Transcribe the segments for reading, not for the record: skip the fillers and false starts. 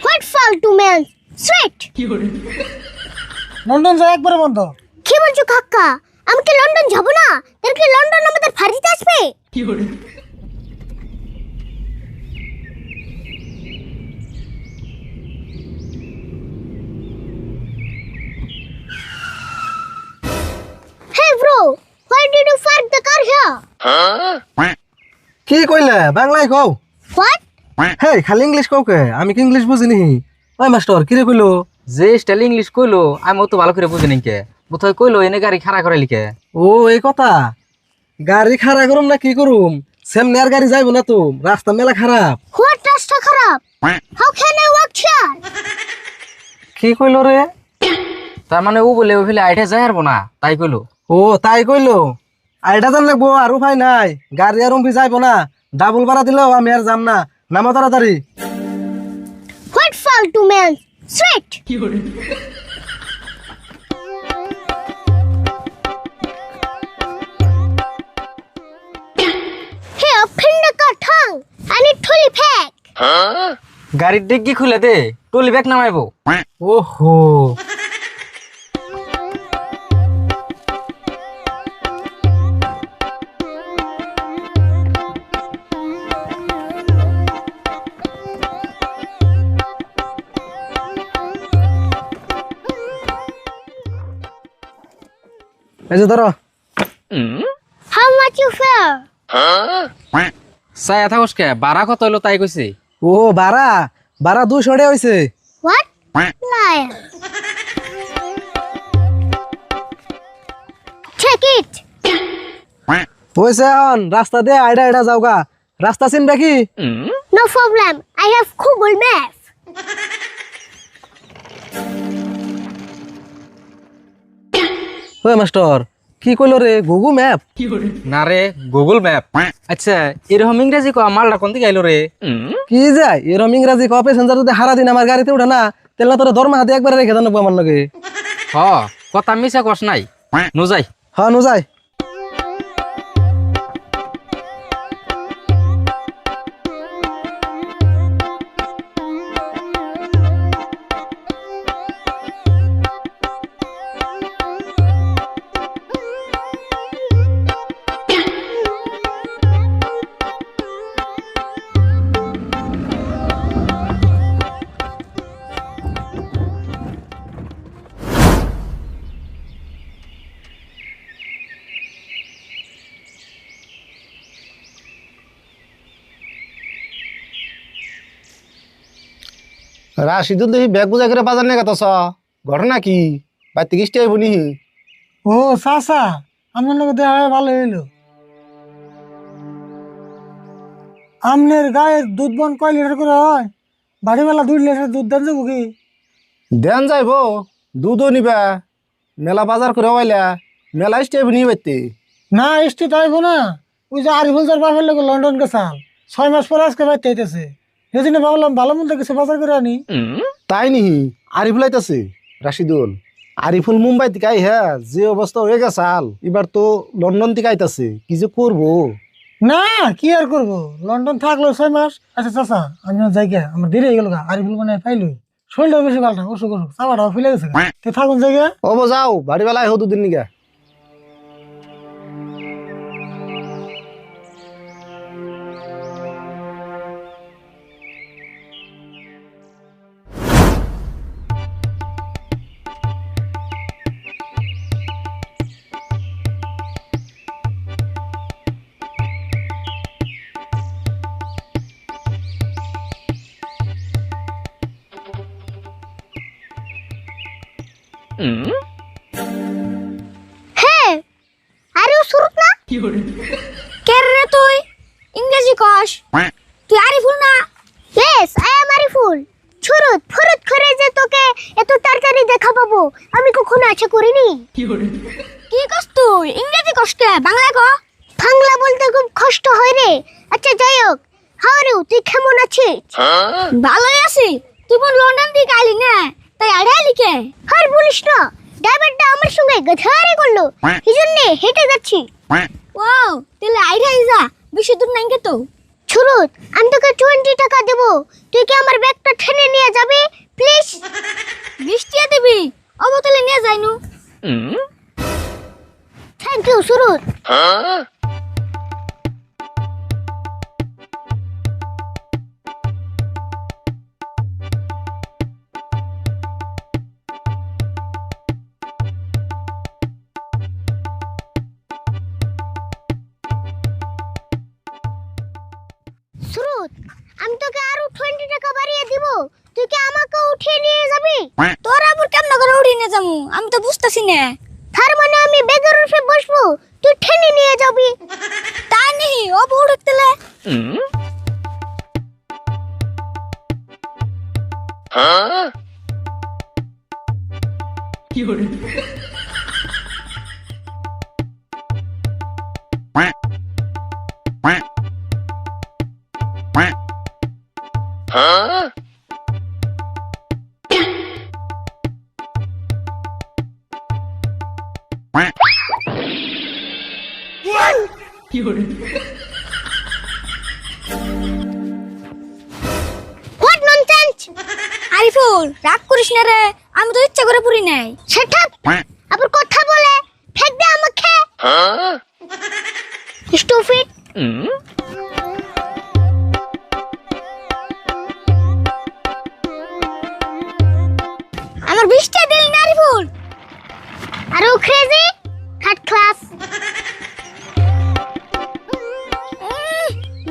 What ফালতু man straight London যায় একবারে বন্ধ। কি বলছো কাকা? আমি কি লন্ডন যাব না? তাহলে কি লন্ডন আমাদের ফাঁড়িতে আসবে? Hey bro, why did you park the car here? কি কইলে বাংলায় কও? What? হে খালি ইংলিশ কও কে? আমি কি ইংলিশ বুঝিনি। ওই মাস্টার কি রে কইলো? যে স্টাইল ইংলিশ কইলো আমি অত ভালো করে বুঝি নাই কে। বোধহয় কইলো এনে গাড়ি খাড়া করে লিখে। ও এই কথা। গাড়ি খাড়া করুম না কি করুম? সামনে আর গাড়ি যাইবো না তো, রাস্তা মেলা খারাপ। What রাস্তা খারাপ? How can I walk here? কি কইলো রে? তার মানে ও বলে ওইফেলে আইঠে যায় হারবো না তাই কইলো। ও তাই কইলো। আইডা জান লাগবো আর উপায় নাই। গাড়ি আর উম্পি যাইবো না। ডাবল ভাড়া দিলেও আমি আর যাম না। নামো তাড়াতাড়ি। What ফালতু man straight Hey, open the car tongue. I need trolley pack. গাড়ির ডিগ্গি খুলে দে টলি ব্যাগ নামাইবো। ওহো। এই যে ধরো। How much you fare? চাই থাকস কে বাড়া কত হইলো তাই কইছি। ও বারা বারা 200 টাকা হইছে। What? Liar. Take it. হইছে অন রাস্তা দে আইডা আইডা যাওগা। রাস্তা চিনবে কি? No problem. I have Google Maps. ওই মাস্টার কি কইলো রে গুগল ম্যাপ? না রে গুগল ম্যাপ। আচ্ছা এরকম ইংরেজি কো মালটা কোন দিকে আইলো রে? কি যায় এরম ইংরাজি ক প্যাসেঞ্জার যদি হারা দিন আমার গাড়িতে উঠে না তাহলে তোর দরমা হাতে একবারে রেখে জানাবো আমার লগে। হ কথা মিছা কস নাই নু যাই। হ্যাঁ নু যাই। রাশিদুল দেখি ব্যাগ বুঝা করে বাজার নিয়ে গেছ ঘটনা কি বাড়িতে কিস্তি আইব নি? ও চাচা আপনার লগে দেখা হয় ভালো হইলো। আমনের গায়ের দুধ বন কয় লিটার করে হয়? বাড়িওয়ালা 2 লিটার দুধ দেন যাবো কি? দেন যাইব দুধও নিবা মেলা বাজার করে হইলা মেলা কিস্তি আইব নি বাইতে? না স্টেট আইব না। ওই যে আরিফুল স্যার বাপের লোক লন্ডন গেছাল 6 মাস পরে আজকে বাইতে আইতেছে। সেদিন ভাবলাম ভালো মন্দ কিছু বাজার করে আনি। তাই নিহি আরিফুল আইতাছে রাশিদুল। আরিফুল মুম্বাই থেকে আই হ্যাঁ যে অবস্থা হয়ে গেছাল এবার তো লন্ডন থেকে আইতাছে কি যে করবো। না কি আর করবো, লন্ডন থাকলো 6 মাস। আচ্ছা চাচা আমি যাই গে, আমার দেরি হয়ে গেল গা। আরিফুল মানে পাইলই শরীরটাও বেশি ভালো না, অসুখ অসুখ চাপাটাও ফেলে গেছে। তে থাকুন জায়গা। অব যাও বাড়ি বেলায় হো দুদিন নিগা। Hey, are you surut na? Ker re তুই ইংরেজি কস? তুই আরিফুল না? Yes, I am Ariful. ছুরুত ফুরুত করে যে তোকে এত তাড়াতাড়ি দেখা পাবো আমি কখনো আশা করিনি। কি কস তুই? ইংরেজি কস কে? বাংলা ক। বাংলা বলতে খুব কষ্ট হয় রে। আচ্ছা যাই হোক, হাউ আর ইউ? তুই কেমন আছিস? ভালোই আছি। তুই বোন লন্ডন থেকে আইলি না, তাই আড়াই লিখে আর বলিস না। ড্রাইভারটা আমার সঙ্গে গধারে করলো, এই জন্য হেঁটে যাচ্ছি। ওয়াও, তাহলে আইডা যা বেশি দূর নাই তো। সুরত, আমি তোকে 20 টাকা দেব, তুই কি আমার ব্যাগটা ঠেনে নিয়ে যাবি প্লিজ? 20 টাকা দিবি? অবতলে নিয়ে যাইনু। থ্যাংক ইউ সুরত। সুরত, আমি তোকে আরো 20 টাকা বাড়িয়ে দিব, তুই কি আমাকে উঠিয়ে নিয়ে যাবি? তোর আবার কেমন করে উঠিয়ে নিয়ে যাবো আমি তো বুঝতাছি না। তার মানে আমি ব্যাগের উপরে বসবো, তুই ঠেনে নিয়ে যাবি? তাই নেই, ও বড় তেলে। What nonsense! আরিফুল, রাগ করিস না রে, আমি তো ইচ্ছা করে পুরি নাই। Shut up! আবার কথা বলে ফেক দে আমাকে। স্টুপিড! আমার 20 টাকা দিলি না আরিফুল? আরে ক্রেজি থার্ড ক্লাস।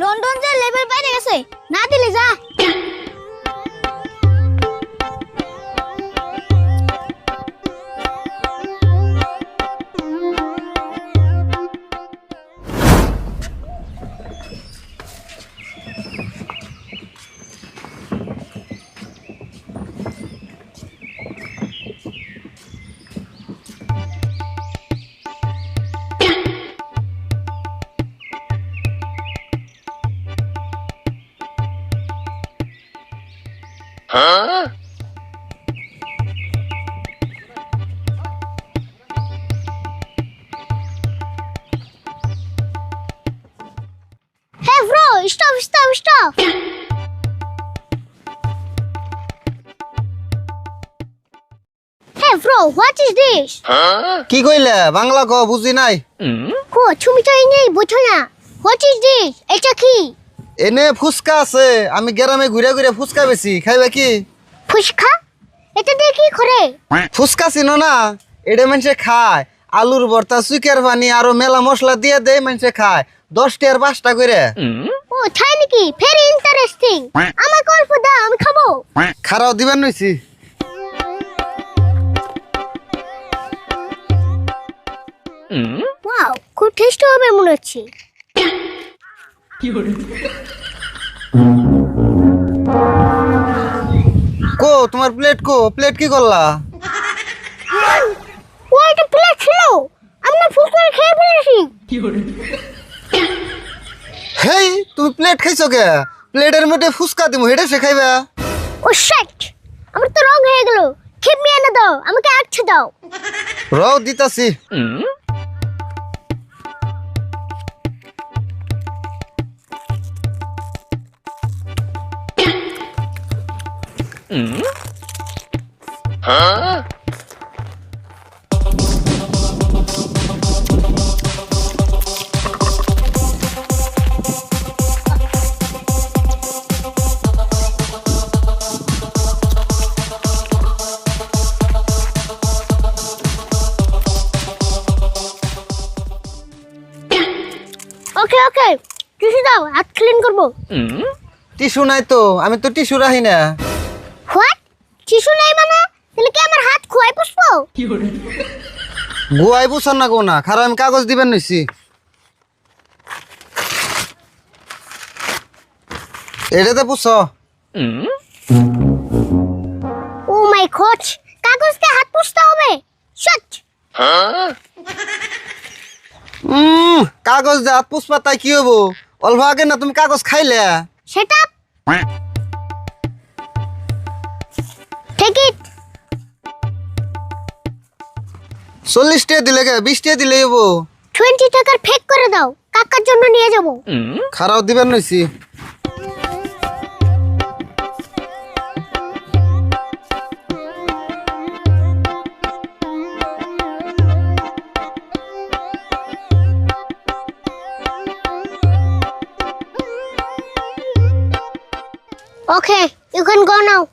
লন্ডন যে লেভেল বাইরে গেছে, না দিলে যা। Hey bro, stop. Hey bro, what is this? কি কইলে বাংলা ক বুঝি নাই। কো তুমি তো ইংরেজি বুঝো না। What is this? এটা কি? এনে ফুচকা আছে, আমি গ্রামে ঘুরে ঘুরে ফুচকা বেশি, খাইবে কি? ফুচকা? এটা দিয়ে কি করে? ফুচকা চিনো না? এটা মানুষে খায়, আলুর ভর্তা, চুকের পানি আরো মেলা মশলা দিয়ে দেয়, মানুষে খায় 10 টাকার 5টা করে। ও তাই নাকি? Very interesting. আমাকে অল্প দাও, আমি খাবো। খারাও দিবেন নইছি। ওয়াও, খুব টেস্টি হবে মনে হচ্ছে। কো তোমার প্লেট কো? প্লেট কি করলা? ও একটা প্লেট ছিল, আমি না ফুচকা খেয়ে ফেলেছি। হেই তুমি প্লেট খাইছো কে? প্লেটের মধ্যে ফুচকা দিমু, হেডে সে খাইবা। ও শিট, আমার তো রং হয়ে গেল। খিদমি এনে দাও, আমাকে আচ্ছা দাও। রও দিতাছি। ওকে টিস্যু দাও, হাত ক্লিন করবো। টিস্যু নাই তো, আমি তো টিস্যু রাখি না। হোয়াট? টিস্যু নাই মানে? তাহলে কি আমার হাত খোয়াই পুষবো? গুয়াই বুঝান না কো না, খারাপ আমি কাগজ দিবেন নইছি। এটাতে পুছ। ও মাই গড, কাগজ দিয়ে হাত পুষতে হবে? শট! কাগজ দিয়ে হাত পুষবা তাই কি হবো? অল্প আগে না তুমি কাগজ খাইলে। Set up. Take it. 40 টাকা দিলে কে? 20 টাকা দিলে হবো। 20 টাকার ফেক করে দাও, কাকার জন্য নিয়ে যাবো। খারাপ দিবেন নইছি। Okay, you can go now.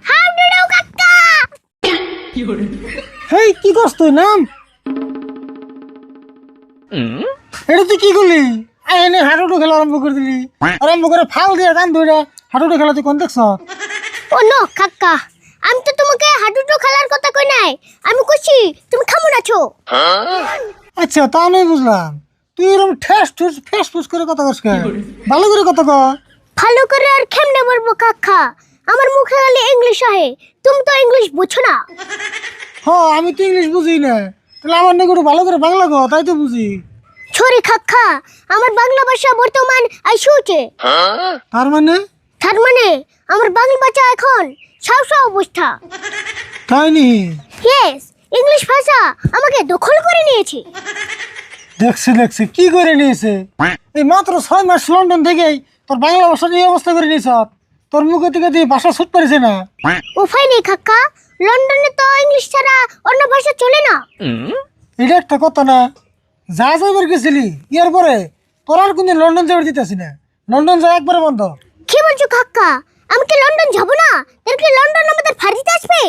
How did you kakka? হেই কি করছ তুই নাম এটা তুই কি করলি এনে হাঁটুটু খেলা আরম্ভ করে দিলি আরম্ভ করে ফাল দিয়ে গান ধরে হাঁটুটু খেলা তুই কোন দেখছ ও নো কাকা আমি তো তোমাকে হাডুডু খেলার কথা কই নাই আমি কইছি তুমি কেমন আছো আচ্ছা তা আমি বুঝলাম তুই এরকম ঠেস ঠুস ফেস ফুস করে কথা কস কেন ভালো করে কথা কর ভালো করে আর কেমনে বলবো কাকা আমার মুখে খালি ইংলিশ আহে তুমি তো ইংলিশ বুঝো না হ্যাঁ আমি তো ইংলিশ বুঝি না তাহলে আমার নাকি একটু ভালো করে বাংলা কর তাই তো বুঝি সরি কাকা আমার বাংলা ভাষা বর্তমান আইসুছে তার মানে তার মানে আমার বাংলা ভাষা এখন সাউসা অবস্থা তাই নি ইয়েস ইংলিশ ভাষা আমাকে দখল করে নিয়েছে দেখছি কি করে নিয়েছে এই মাত্র 6 মাস লন্ডন থেকেই তোর বাংলা ভাষার এই অবস্থা করে নিয়েছ তোর মুখে থেকে তুই ভাষা ছুট পারিছে না উপায় নেই কাকা লন্ডনে তো ইংলিশ ছাড়া অন্য ভাষা চলে না এটা একটা কথা না যা যাইবার গেছিলি ইয়ার পরে তোর আর কোনদিন লন্ডন যাবার দিতেছি না লন্ডন যা একবারে বন্ধ কি বলছো কাকা আমি কি লন্ডন যাব না এর কি লন্ডন আমাদের ফাড়িতে আসবে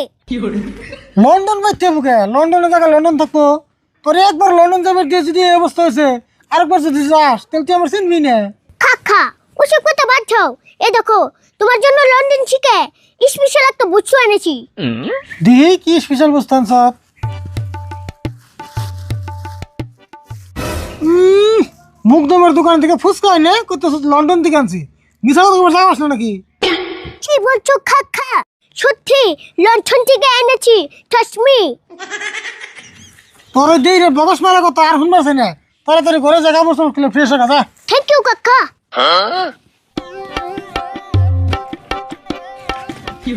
লন্ডন বাইতে মুখে লন্ডনে জায়গা লন্ডন থাকবো তোর একবার লন্ডন যাবার দিয়ে যদি এই অবস্থা হয়েছে আরেকবার যদি যাস তাহলে তুই আমার চিনবি না কাকা ওসব কথা বাদ দাও এই দেখো তোমার জন্য লন্ডন শিখে স্পেশাল একটা বুঝছো এনেছি দিহি কি স্পেশাল বস্তান সব মুখদমের দোকান থেকে ফুচকা এনে কত লন্ডন থেকে আনছি মিশা কথা বলতে যাস না নাকি কি বলছো কাকা সত্যি লন্ডন থেকে এনেছি ট্রাস্ট মি তোর দেই রে বগস মারা কথা আর শুনবাছে না তাড়াতাড়ি ঘরে জায়গা বসে ফ্রেশ হয়ে যা থ্যাংক ইউ কাকা কি